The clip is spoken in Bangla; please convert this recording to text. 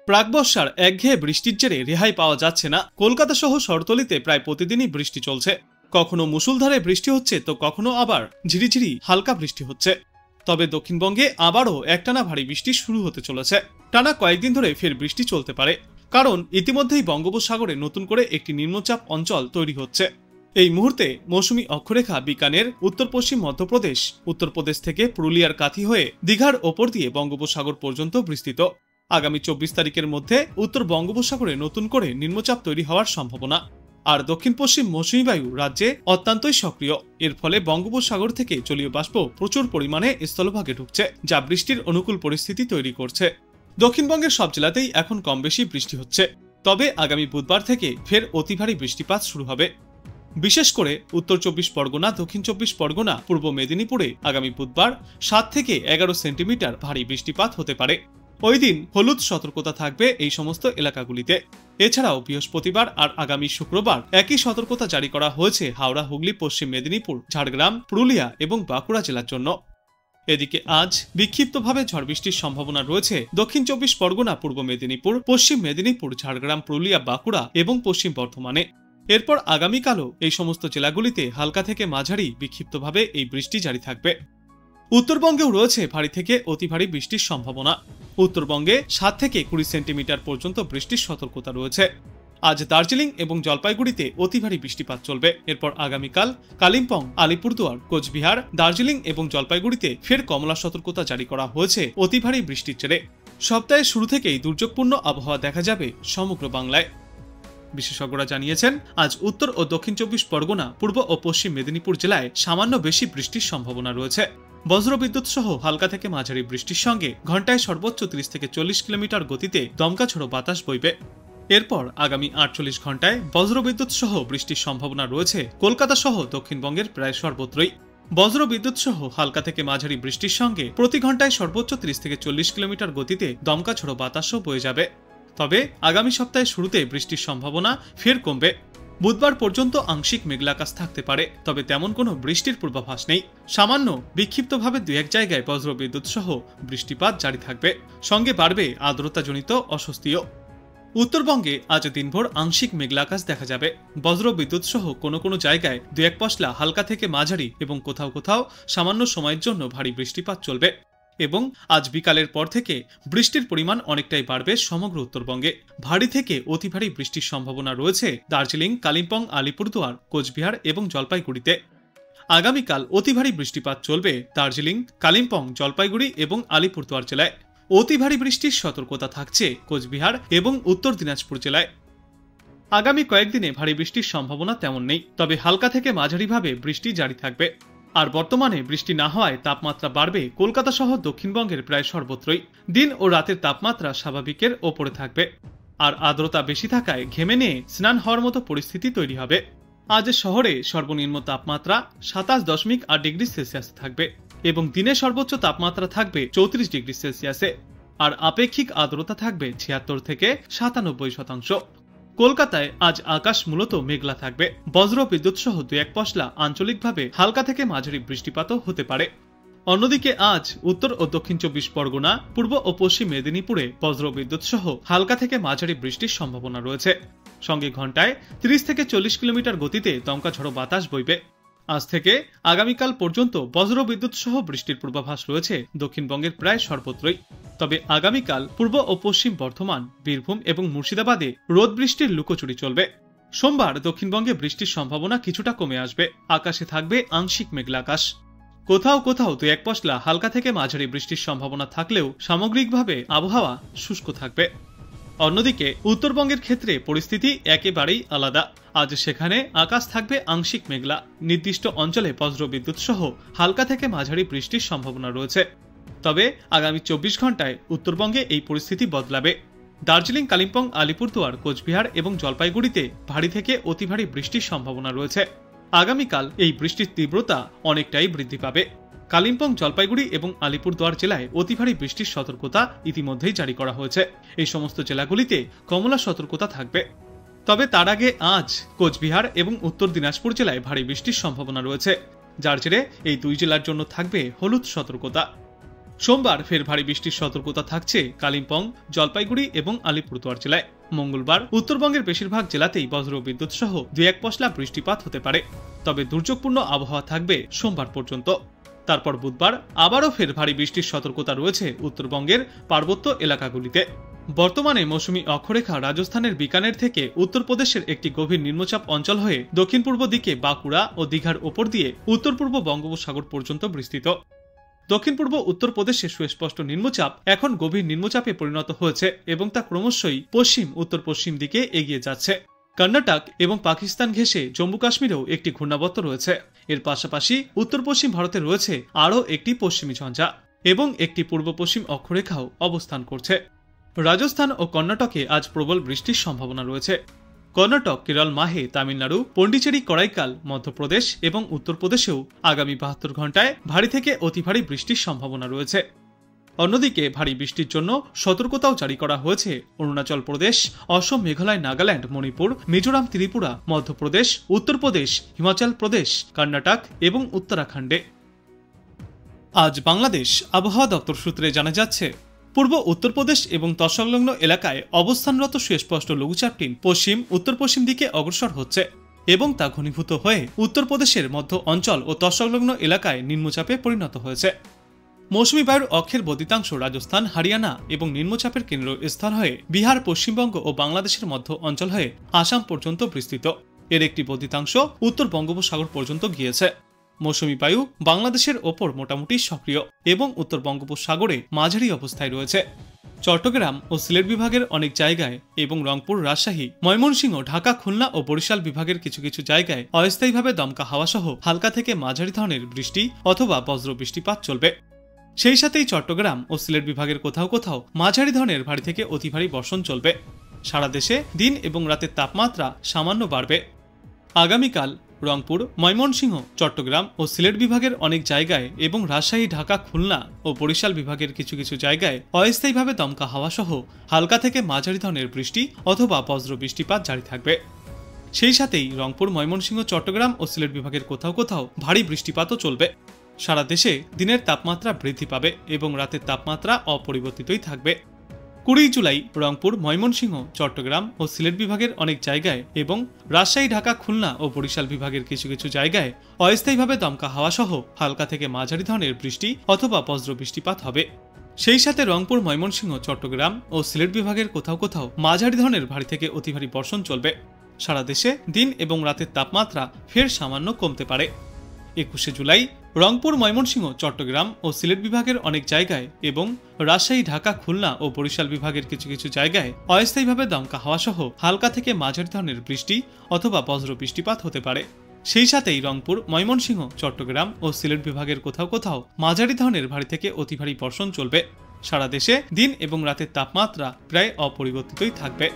প্রাকবর্ষার একঘেয়ে বৃষ্টির জেরে রেহাই পাওয়া যাচ্ছে না। কলকাতা সহ শহরতলিতে প্রায় প্রতিদিনই বৃষ্টি চলছে। কখনো মুষলধারে বৃষ্টি হচ্ছে তো কখনো আবার ঝিরিঝিরি হালকা বৃষ্টি হচ্ছে। তবে দক্ষিণবঙ্গে আবারও একটানা ভারী বৃষ্টি শুরু হতে চলেছে। টানা কয়েকদিন ধরে ফের বৃষ্টি চলতে পারে, কারণ ইতিমধ্যেই বঙ্গোপসাগরে নতুন করে একটি নিম্নচাপ অঞ্চল তৈরি হচ্ছে। এই মুহূর্তে মৌসুমী অক্ষরেখা বিকানের উত্তর পশ্চিম মধ্যপ্রদেশ, উত্তরপ্রদেশ থেকে পুরুলিয়ার কাঁথি হয়ে দীঘার ওপর দিয়ে বঙ্গোপসাগর পর্যন্ত বিস্তৃত। আগামী 24 তারিখের মধ্যে উত্তর বঙ্গোপসাগরে নতুন করে নিম্নচাপ তৈরি হওয়ার সম্ভাবনা। আর দক্ষিণ পশ্চিম মৌসুমী বায়ু রাজ্যে অত্যন্তই সক্রিয়। এর ফলে বঙ্গোপসাগর থেকে জলীয় বাষ্প প্রচুর পরিমাণে স্থলভাগে ঢুকছে, যা বৃষ্টির অনুকূল পরিস্থিতি তৈরি করছে। দক্ষিণবঙ্গের সব জেলাতেই এখন কম বেশি বৃষ্টি হচ্ছে। তবে আগামী বুধবার থেকে ফের অতি ভারী বৃষ্টিপাত শুরু হবে। বিশেষ করে উত্তর 24 পরগনা, দক্ষিণ 24 পরগনা, পূর্ব মেদিনীপুরে আগামী বুধবার 7 থেকে 11 সেন্টিমিটার ভারী বৃষ্টিপাত হতে পারে। ওই দিন হলুদ সতর্কতা থাকবে এই সমস্ত এলাকাগুলিতে। এছাড়াও বৃহস্পতিবার আর আগামী শুক্রবার একই সতর্কতা জারি করা হয়েছে হাওড়া, হুগলি, পশ্চিম মেদিনীপুর, ঝাড়গ্রাম, পুরুলিয়া এবং বাঁকুড়া জেলার জন্য। এদিকে আজ বিক্ষিপ্তভাবে ঝড় বৃষ্টির সম্ভাবনা রয়েছে দক্ষিণ 24 পরগনা, পূর্ব মেদিনীপুর, পশ্চিম মেদিনীপুর, ঝাড়গ্রাম, পুরুলিয়া, বাঁকুড়া এবং পশ্চিম বর্ধমানে। এরপর আগামীকালও এই সমস্ত জেলাগুলিতে হালকা থেকে মাঝারি বিক্ষিপ্তভাবে এই বৃষ্টি জারি থাকবে। উত্তরবঙ্গেও রয়েছে ভারী থেকে অতি ভারী বৃষ্টির সম্ভাবনা। উত্তরবঙ্গে 7 থেকে 20 সেন্টিমিটার পর্যন্ত বৃষ্টির সতর্কতা রয়েছে। আজ দার্জিলিং এবং জলপাইগুড়িতে অতি ভারী বৃষ্টিপাত চলবে। এরপর আগামীকাল কালিম্পং, আলিপুরদুয়ার, কোচবিহার, দার্জিলিং এবং জলপাইগুড়িতে ফের কমলা সতর্কতা জারি করা হয়েছে অতি ভারী বৃষ্টির জেরে। সপ্তাহের শুরু থেকেই দুর্যোগপূর্ণ আবহাওয়া দেখা যাবে সমগ্র বাংলায়। বিশেষজ্ঞরা জানিয়েছেন, আজ উত্তর ও দক্ষিণ 24 পরগনা, পূর্ব ও পশ্চিম মেদিনীপুর জেলায় সামান্য বেশি বৃষ্টির সম্ভাবনা রয়েছে। বজ্রবিদ্যুৎ সহ হালকা থেকে মাঝারি বৃষ্টির সঙ্গে ঘন্টায় সর্বোচ্চ 30 থেকে 40 কিলোমিটার গতিতে দমকা ঝোড়ো বাতাস বইবে। এরপর আগামী 48 ঘন্টায় বজ্রবিদ্যুৎ সহ বৃষ্টির সম্ভাবনা রয়েছে কলকাতা সহ দক্ষিণবঙ্গের প্রায় সর্বত্রই। বজ্রবিদ্যুৎ সহ হালকা থেকে মাঝারি বৃষ্টির সঙ্গে প্রতি ঘন্টায় সর্বোচ্চ 30 থেকে 40 কিলোমিটার গতিতে দমকা ঝোড়ো বাতাসও বয়ে যাবে। তবে আগামী সপ্তাহের শুরুতে বৃষ্টির সম্ভাবনা ফের কমবে। বুধবার পর্যন্ত আংশিক মেঘলা আকাশ থাকতে পারে, তবে তেমন কোনো বৃষ্টির পূর্বাভাস নেই। সামান্য বিক্ষিপ্তভাবে 2-1 জায়গায় বজ্রবিদ্যুৎ সহ বৃষ্টিপাত জারি থাকবে, সঙ্গে বাড়বে আর্দ্রতাজনিত অস্বস্তিও। উত্তরবঙ্গে আজ দিনভর আংশিক মেঘলা আকাশ দেখা যাবে। বজ্রবিদ্যুৎ সহ কোনো কোনো জায়গায় 2-1 পশলা হালকা থেকে মাঝারি এবং কোথাও কোথাও সামান্য সময়ের জন্য ভারী বৃষ্টিপাত চলবে। এবং আজ বিকালের পর থেকে বৃষ্টির পরিমাণ অনেকটাই বাড়বে সমগ্র উত্তরবঙ্গে। ভারী থেকে অতি ভারী বৃষ্টির সম্ভাবনা রয়েছে দার্জিলিং, কালিম্পং, আলিপুরদুয়ার, কোচবিহার এবং জলপাইগুড়িতে। আগামীকাল অতি ভারী বৃষ্টিপাত চলবে দার্জিলিং, কালিম্পং, জলপাইগুড়ি এবং আলিপুরদুয়ার জেলায়। অতি ভারী বৃষ্টির সতর্কতা থাকছে কোচবিহার এবং উত্তর দিনাজপুর জেলায়। আগামী কয়েকদিনে ভারী বৃষ্টির সম্ভাবনা তেমন নেই, তবে হালকা থেকে মাঝারিভাবে বৃষ্টি জারি থাকবে। আর বর্তমানে বৃষ্টি না হওয়ায় তাপমাত্রা বাড়বে কলকাতা সহ দক্ষিণবঙ্গের প্রায় সর্বত্রই। দিন ও রাতের তাপমাত্রা স্বাভাবিকের ওপরে থাকবে। আর আর্দ্রতা বেশি থাকায় ঘেমে নিয়ে স্নান হওয়ার মতো পরিস্থিতি তৈরি হবে। আজ শহরে সর্বনিম্ন তাপমাত্রা 27.8 ডিগ্রি সেলসিয়াস থাকবে এবং দিনে সর্বোচ্চ তাপমাত্রা থাকবে 34 ডিগ্রি সেলসিয়াসে। আর আপেক্ষিক আর্দ্রতা থাকবে 76 থেকে 97%। কলকাতায় আজ আকাশ মূলত মেঘলা থাকবে। বজ্র বিদ্যুৎ সহ 2-1 পশলা আঞ্চলিকভাবে হালকা থেকে মাঝারি বৃষ্টিপাতও হতে পারে। অন্যদিকে আজ উত্তর ও দক্ষিণ 24 পরগনা, পূর্ব ও পশ্চিম মেদিনীপুরে বজ্র বিদ্যুৎ সহ হালকা থেকে মাঝারি বৃষ্টির সম্ভাবনা রয়েছে। সঙ্গে ঘন্টায় 30 থেকে 40 কিলোমিটার গতিতে দমকা ঝড়ো বাতাস বইবে। আজ থেকে আগামীকাল পর্যন্ত বজ্র বিদ্যুৎ সহ বৃষ্টির পূর্বাভাস রয়েছে দক্ষিণবঙ্গের প্রায় সর্বত্রই। তবে আগামীকাল পূর্ব ও পশ্চিম বর্ধমান, বীরভূম এবং মুর্শিদাবাদে রোদ বৃষ্টির লুকোচুরি চলবে। সোমবার দক্ষিণবঙ্গে বৃষ্টির সম্ভাবনা কিছুটা কমে আসবে। আকাশে থাকবে আংশিক মেঘলা আকাশ। কোথাও কোথাও 2-1 পশলা হালকা থেকে মাঝারি বৃষ্টির সম্ভাবনা থাকলেও সামগ্রিকভাবে আবহাওয়া শুষ্ক থাকবে। অন্যদিকে উত্তরবঙ্গের ক্ষেত্রে পরিস্থিতি একেবারেই আলাদা। আজ সেখানে আকাশ থাকবে আংশিক মেঘলা। নির্দিষ্ট অঞ্চলে বজ্রবিদ্যুৎ সহ হালকা থেকে মাঝারি বৃষ্টির সম্ভাবনা রয়েছে। তবে আগামী 24 ঘন্টায় উত্তরবঙ্গে এই পরিস্থিতি বদলাবে। দার্জিলিং, কালিম্পং, আলিপুরদুয়ার, কোচবিহার এবং জলপাইগুড়িতে ভারী থেকে অতি ভারী বৃষ্টির সম্ভাবনা রয়েছে। আগামীকাল এই বৃষ্টির তীব্রতা অনেকটাই বৃদ্ধি পাবে। কালিম্পং, জলপাইগুড়ি এবং আলিপুরদুয়ার জেলায় অতি ভারী বৃষ্টির সতর্কতা ইতিমধ্যেই জারি করা হয়েছে। এই সমস্ত জেলাগুলিতে কমলা সতর্কতা থাকবে। তবে তার আগে আজ কোচবিহার এবং উত্তর দিনাজপুর জেলায় ভারী বৃষ্টির সম্ভাবনা রয়েছে, যার জেরে এই দুই জেলার জন্য থাকবে হলুদ সতর্কতা। সোমবার ফের ভারী বৃষ্টির সতর্কতা থাকছে কালিম্পং, জলপাইগুড়ি এবং আলিপুরদুয়ার জেলায়। মঙ্গলবার উত্তরবঙ্গের বেশিরভাগ জেলাতেই বজ্র বিদ্যুৎ সহ 2-1 পশলা বৃষ্টিপাত হতে পারে। তবে দুর্যোগপূর্ণ আবহাওয়া থাকবে সোমবার পর্যন্ত। তারপর বুধবার আবারও ফের ভারী বৃষ্টির সতর্কতা রয়েছে উত্তরবঙ্গের পার্বত্য এলাকাগুলিতে। বর্তমানে মৌসুমী অক্ষরেখা রাজস্থানের বিকানের থেকে উত্তরপ্রদেশের একটি গভীর নিম্নচাপ অঞ্চল হয়ে দক্ষিণ পূর্ব দিকে বাঁকুড়া ও দীঘার ওপর দিয়ে উত্তর পূর্ব বঙ্গোপসাগর পর্যন্ত বিস্তৃত। দক্ষিণ পূর্ব উত্তরপ্রদেশে সুস্পষ্ট নিম্নচাপ এখন গভীর নিম্নচাপে পরিণত হয়েছে এবং তা ক্রমশই পশ্চিম উত্তর পশ্চিম দিকে এগিয়ে যাচ্ছে। কর্ণাটক এবং পাকিস্তান ঘেঁষে জম্মু কাশ্মীরেও একটি ঘূর্ণাবর্ত রয়েছে। এর পাশাপাশি উত্তর পশ্চিম ভারতে রয়েছে আরও একটি পশ্চিমী ঝঞ্ঝা এবং একটি পূর্ব পশ্চিম অক্ষরেখাও অবস্থান করছে। রাজস্থান ও কর্ণাটকে আজ প্রবল বৃষ্টির সম্ভাবনা রয়েছে। কর্ণাটক, কেরল, মাহে, তামিলনাড়ু, পন্ডিচেরি, করাইকাল, মধ্যপ্রদেশ এবং উত্তরপ্রদেশেও আগামী 72 ঘন্টায় ভারী থেকে অতি ভারী বৃষ্টির সম্ভাবনা রয়েছে। অন্যদিকে ভারী বৃষ্টির জন্য সতর্কতাও জারি করা হয়েছে অরুণাচল প্রদেশ, অসম, মেঘালয়, নাগাল্যান্ড, মণিপুর, মিজোরাম, ত্রিপুরা, মধ্যপ্রদেশ, উত্তরপ্রদেশ, হিমাচল প্রদেশ, কর্ণাটক এবং উত্তরাখণ্ডে। আজ বাংলাদেশ আবহাওয়া দপ্তর সূত্রে জানা যাচ্ছে, পূর্ব উত্তরপ্রদেশ এবং তৎসংলগ্ন এলাকায় অবস্থানরত সুস্পষ্ট লঘুচাপটি পশ্চিম উত্তর পশ্চিম দিকে অগ্রসর হচ্ছে এবং তা ঘনীভূত হয়ে উত্তরপ্রদেশের মধ্য অঞ্চল ও তৎসংলগ্ন এলাকায় নিম্নচাপে পরিণত হয়েছে। মৌসুমী বায়ুর অক্ষের বদ্ধিতাংশ রাজস্থান, হরিয়ানা এবং নিম্নচাপের কেন্দ্রস্থল হয়ে বিহার, পশ্চিমবঙ্গ ও বাংলাদেশের মধ্য অঞ্চল হয়ে আসাম পর্যন্ত বিস্তৃত। এর একটি বদ্ধিতাংশ উত্তর বঙ্গোপসাগর পর্যন্ত গিয়েছে। মৌসুমী বায়ু বাংলাদেশের ওপর মোটামুটি সক্রিয় এবং উত্তর বঙ্গোপসাগরে মাঝারি অবস্থায় রয়েছে। চট্টগ্রাম ও সিলেট বিভাগের অনেক জায়গায় এবং রংপুর, রাজশাহী, ময়মনসিংহ, ঢাকা, খুলনা ও বরিশাল বিভাগের কিছু কিছু জায়গায় অস্থায়ীভাবে দমকা হাওয়া সহ হালকা থেকে মাঝারি ধরনের বৃষ্টি অথবা বজ্র বৃষ্টিপাত চলবে। সেই সাথেই চট্টগ্রাম ও সিলেট বিভাগের কোথাও কোথাও মাঝারি ধরনের ভারী থেকে অতি ভারী বর্ষণ চলবে। সারা দেশে দিন এবং রাতের তাপমাত্রা সামান্য বাড়বে। আগামীকাল রংপুর, ময়মনসিংহ, চট্টগ্রাম ও সিলেট বিভাগের অনেক জায়গায় এবং রাজশাহী, ঢাকা, খুলনা ও বরিশাল বিভাগের কিছু কিছু জায়গায় অস্থায়ীভাবে দমকা হাওয়া সহ হালকা থেকে মাঝারি ধরনের বৃষ্টি অথবা বজ্র বৃষ্টিপাত জারি থাকবে। সেই সাথেই রংপুর, ময়মনসিংহ, চট্টগ্রাম ও সিলেট বিভাগের কোথাও কোথাও ভারী বৃষ্টিপাতও চলবে। সারা দেশে দিনের তাপমাত্রা বৃদ্ধি পাবে এবং রাতের তাপমাত্রা অপরিবর্তিতই থাকবে। 20 জুলাই রংপুর, ময়মনসিংহ, চট্টগ্রাম ও সিলেট বিভাগের অনেক জায়গায় এবং রাজশাহী, ঢাকা, খুলনা ও বরিশাল বিভাগের কিছু কিছু জায়গায় অস্থায়ীভাবে দমকা হাওয়া সহ হালকা থেকে মাঝারি ধরনের বৃষ্টি অথবা বজ্র বৃষ্টিপাত হবে। সেই সাথে রংপুর, ময়মনসিংহ, চট্টগ্রাম ও সিলেট বিভাগের কোথাও কোথাও মাঝারি ধরনের ভারী থেকে অতি ভারী বর্ষণ চলবে। সারা দেশে দিন এবং রাতের তাপমাত্রা ফের সামান্য কমতে পারে। 21 জুলাই রংপুর, ময়মনসিংহ, চট্টগ্রাম ও সিলেট বিভাগের অনেক জায়গায় এবং রাজশাহী, ঢাকা, খুলনা ও বরিশাল বিভাগের কিছু কিছু জায়গায় অস্থায়ীভাবে দমকা হাওয়া সহ হালকা থেকে মাঝারি ধরনের বৃষ্টি অথবা বজ্র বৃষ্টিপাত হতে পারে। সেই সাথেই রংপুর, ময়মনসিংহ, চট্টগ্রাম ও সিলেট বিভাগের কোথাও কোথাও মাঝারি ধরনের ভারী থেকে অতি ভারী বর্ষণ চলবে। সারা দেশে দিন এবং রাতের তাপমাত্রা প্রায় অপরিবর্তিতই থাকবে।